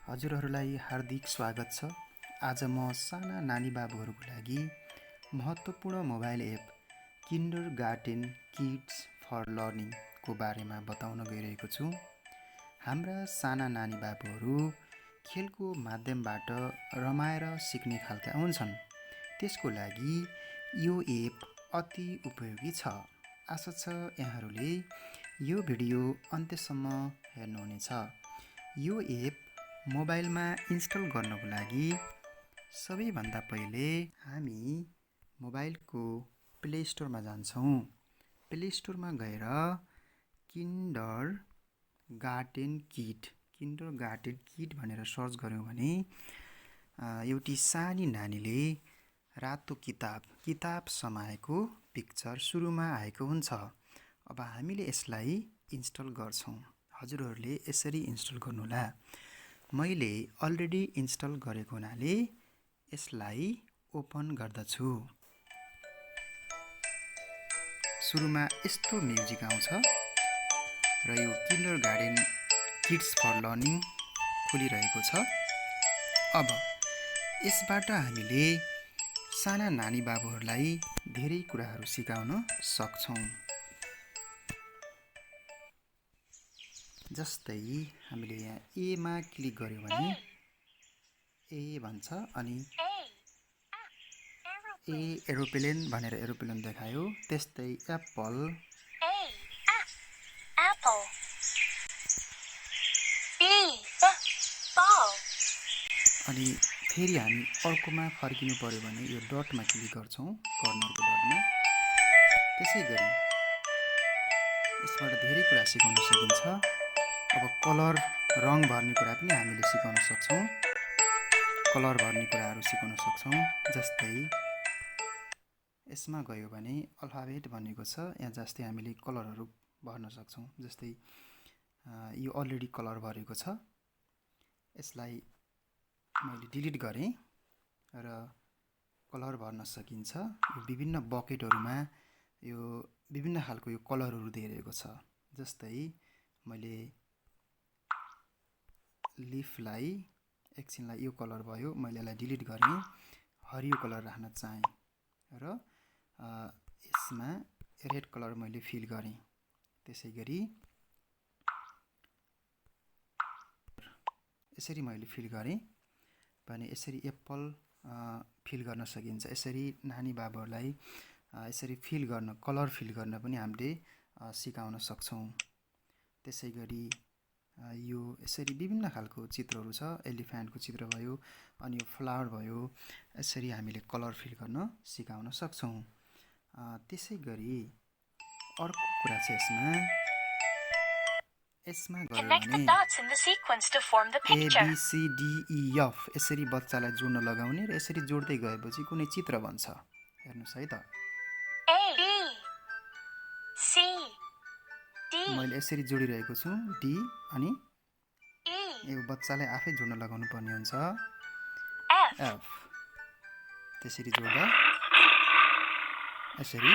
हजुरहरूलाई हार्दिक स्वागत छ। आज म साना नानी बाबुहरूको लागि महत्त्वपूर्ण mobile app kindergarten kids for लर्निङको बारेमा बताउन गइरहेको छु। हाम्रा साना नानी बाबुहरू खेलको माध्यमबाट रमाएर सिक्ने खालका हुन्छन्। त्यसको लागि यो एप अति उपयोगी छ। आशा छ यहाँहरूले यो भिडियो अन्त्यसम्म हेर्नुहुनेछ। यो एप मोबाइलमा इन्स्टल गर्नको लागि सबैभन्दा पहिले हामी मोबाइलको प्ले स्टोरमा जान्छौँ। प्ले स्टोरमा गएर किन्डरगार्टेन किट भनेर सर्च गऱ्यौँ भने एउटी सानी नानीले रातो किताब समाएको पिक्चर सुरुमा आएको हुन्छ। अब हामीले यसलाई इन्स्टल गर्छौँ। हजुरहरूले यसरी इन्स्टल गर्नुहोला। मैले अलरेडी इन्स्टल गरेको हुनाले यसलाई ओपन गर्दछु। सुरुमा यस्तो म्युजिक आउँछ र यो किन्डरगार्टेन किड्स फर लर्निङ खुलिरहेको छ। अब यसबाट हामीले साना नानी बाबुहरूलाई धेरै कुराहरू सिकाउन सक्छौँ। जस्तै हामीले यहाँ एमा क्लिक गर्यौँ भने ए भन्छ अनि ए एरोप्लेन भनेर एरोप्लेन देखायो। त्यस्तै एप्पल अनि फेरि हामी अर्कोमा फर्किनु पर्यो भने यो डटमा क्लिक गर्छौँ, कर्नरको डटमा। त्यसै गरी यसबाट धेरै कुरा सिकाउन सकिन्छ। अब कलर रङ भर्ने कुरा पनि हामीले सिकाउन सक्छौँ। कलर भर्ने कुराहरू सिकाउन सक्छौँ। जस्तै यसमा गयो भने अल्फाबेट भनेको छ, यहाँ जस्तै हामीले कलरहरू भर्न सक्छौँ। जस्तै यो अलरेडी कलर भरेको छ, यसलाई मैले डिलिट गरेँ र कलर भर्न सकिन्छ। यो विभिन्न बकेटहरूमा यो विभिन्न खालको यो कलरहरू दिइरहेको छ। जस्तै मैले लिफलाई एकछिनलाई यो कलर भयो, मैले यसलाई डिलिट गरेँ, हरियो कलर राख्न चाहेँ र यसमा रेड कलर मैले फिल गरेँ। त्यसै गरी यसरी मैले फिल गरेँ भने यसरी एप्पल फिल गर्न सकिन्छ। यसरी नानी बाबुहरूलाई यसरी फिल गर्न, कलर फिल गर्न पनि हामीले सिकाउन सक्छौँ। त्यसै गरी यो यसरी विभिन्न खालको चित्रहरू छ। एलिफेन्टको चित्र भयो, अनि यो फ्लावर भयो। यसरी हामीले कलर फिल गर्न सिकाउन सक्छौँ। त्यसै गरी अर्को कुरा छ यसमा गयो भने ABCDEF यसरी बच्चालाई जोड्न लगाउने र यसरी जोड्दै गएपछि कुनै चित्र बन्छ। हेर्नुहोस् है त, मैले यसरी जोडिरहेको छु डी, अनि यो बच्चालाई आफै जोड्न लगाउनु पर्ने हुन्छ एफ। त्यसरी जोड्दा यसरी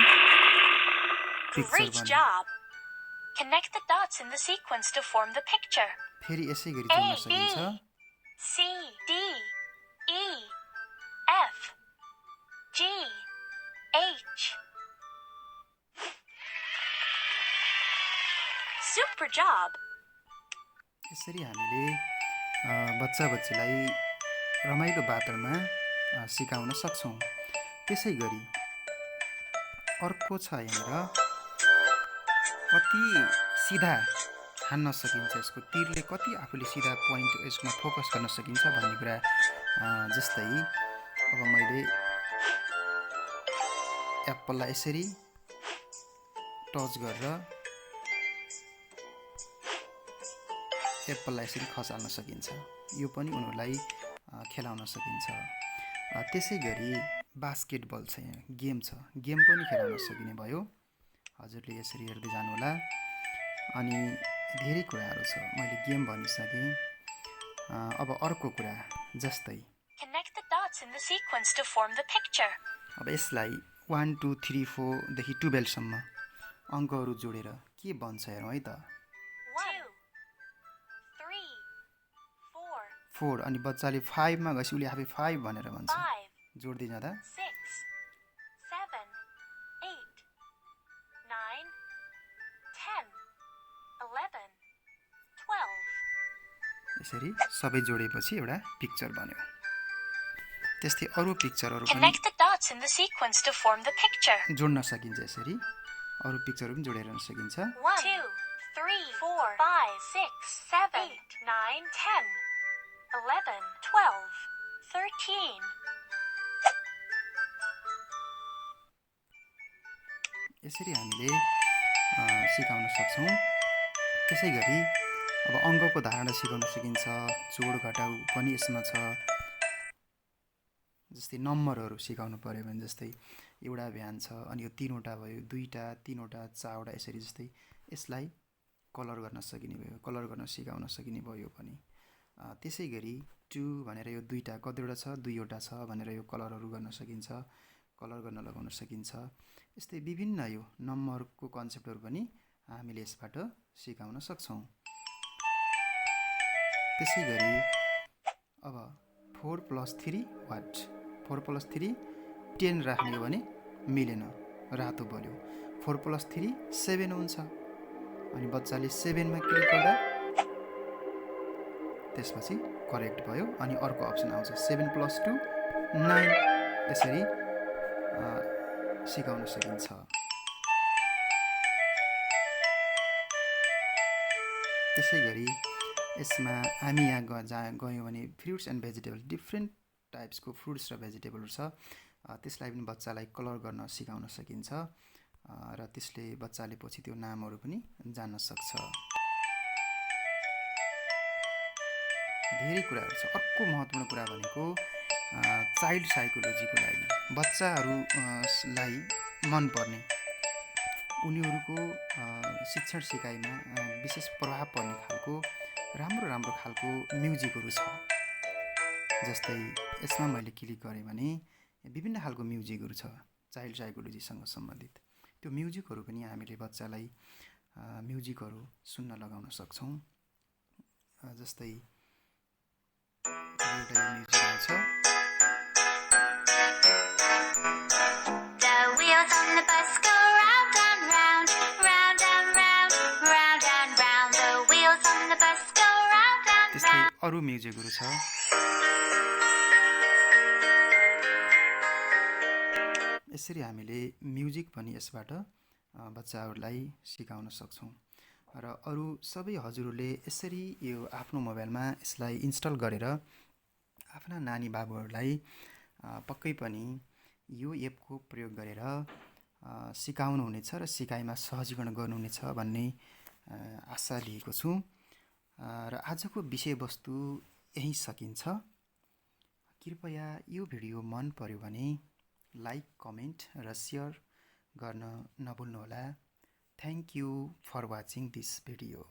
पिक्चर बन्छ। फेरि यसै गरी जोड्न सकिन्छ। यसरी हामीले बच्चाबच्चीलाई रमाइलो वातावरणमा सिकाउन सक्छौँ। त्यसै गरी अर्को छ यहाँनिर कति सिधा हान्न सकिन्छ, यसको तीरले कति आफूले सिधा पोइन्ट यसमा फोकस गर्न सकिन्छ भन्ने कुरा। जस्तै अब मैले एप्पललाई यसरी टच गरेर एप्पललाई यसरी खसाल्न सकिन्छ। यो पनि उनीहरूलाई खेलाउन सकिन्छ। त्यसै गरी बास्केटबल छ, यहाँ गेम छ, गेम पनि खेलाउन सकिने भयो। हजुरले यसरी हेर्दै जानुहोला। अनि धेरै कुराहरू छ, मैले गेम भनिसकेँ। अब अर्को कुरा जस्तै अब यसलाई 1 2 3 4 देखि 12 सम्म अङ्कहरू जोडेर के बन्छ हेरौँ है त। 4 अनि बच्चाले 5 मा गएपछि उले आफै 5 भनेर भन्छ। 5 जोड्दै जाँदा 6 7 8 9 10 11 12 यसरी सबै जोडेपछि एउटा पिक्चर बन्यो। त्यस्तै अरु पिक्चरहरु पनि Connect the dots in the sequence to form the picture. जोड्न सकिन्छ। यसरी अरु पिक्चरहरु पनि जोडेर सकिन्छ। 1 2 3 4 5 6 7 8 9 10 11 12 13 यसरी हामीले सिकाउन सक्छौं। त्यसैगरी अब अङ्कको धारणा सिकाउन सकिन्छ। जोड घटाउ पनि यसमा छ। जस्तै नम्बरहरु सिकाउनु पर्यो भने जस्तै एउटा भ्यान छ अनि यो तीनवटा भयो, दुईटा, तीनवटा, चारवटा यसरी जस्तै यसलाई कलर गर्न सकिने भयो, कलर गर्न सिकाउन सकिने भयो पनि। त्यसैगरी 2 भनेर यो दुईटा कतिवटा छ, दुईवटा छ भनेर यो कलरहरु गर्न सकिन्छ, कलर गर्न लगाउन सकिन्छ। यस्तै विभिन्न यो नम्बरको कन्सेप्टहरु पनि हामीले यसबाट सिकाउन सक्छौं। त्यसैगरी अब 4 + 3 व्हाट 4 + 3 10 राख्ने हो भने मिलेन, रातो बल्यो। 4 + 3 7 हुन्छ अनि बच्चाले 7 मा क्लिक गर्दा त्यसपछि करेक्ट भयो अनि अर्को अप्सन आउँछ 7 + 2 9 यसरी सिकाउन सकिन्छ। त्यसैगरी यसमा हामी यहाँ गयौं भने फ्रुट्स एन्ड भेजिटेबल डिफरेन्ट टाइप्सको फ्रुट्स र भेजिटेबलहरु छ। त्यसलाई पनि बच्चालाई कलर गर्न सिकाउन सकिन्छ र त्यसले बच्चाले पछि त्यो नामहरु पनि जान्न सक्छ। धेरै कुराहरु छ। अर्को महत्त्वपूर्ण कुरा भनेको चाइल्ड साइकोलोजीको लागि बच्चाहरुलाई मन पर्ने उनीहरुको शिक्षण सिकाइमा विशेष प्रभाव पर्ने खालको राम्रो खालको म्युजिकहरु छ। जस्तै यसमा मैले क्लिक गरे भने विभिन्न खालको म्युजिकहरु छ चाइल्ड साइकोलोजीसँग सम्बन्धित। त्यो म्युजिकहरु पनि हामीले बच्चालाई म्युजिकहरु सुन्न लगाउन सक्छौं। जस्तै एउटा म्युजिक आउँछ। त्यस्तै अरु म्युजिकहरु छ। यसरी हामीले म्युजिक पनि यसबाट बच्चाहरुलाई सिकाउन सक्छौं र अरु सबै हजुरहरुले यसरी यो आफ्नो मोबाइलमा यसलाई इन्स्टल गरेर आफ्ना नानी बाबुहरुलाई पक्कै पनि यो एपको प्रयोग गरेर सिकाउनु हुनेछ र सिकाइमा सहजीकरण गर्नुहुनेछ भन्ने आशा लिएको छु। र आजको विषयवस्तु यही सकिन्छ। कृपया यो भिडियो मन पर्यो भने लाइक, कमेन्ट र शेयर गर्न नभुल्नुहोला। Thank you for watching this video.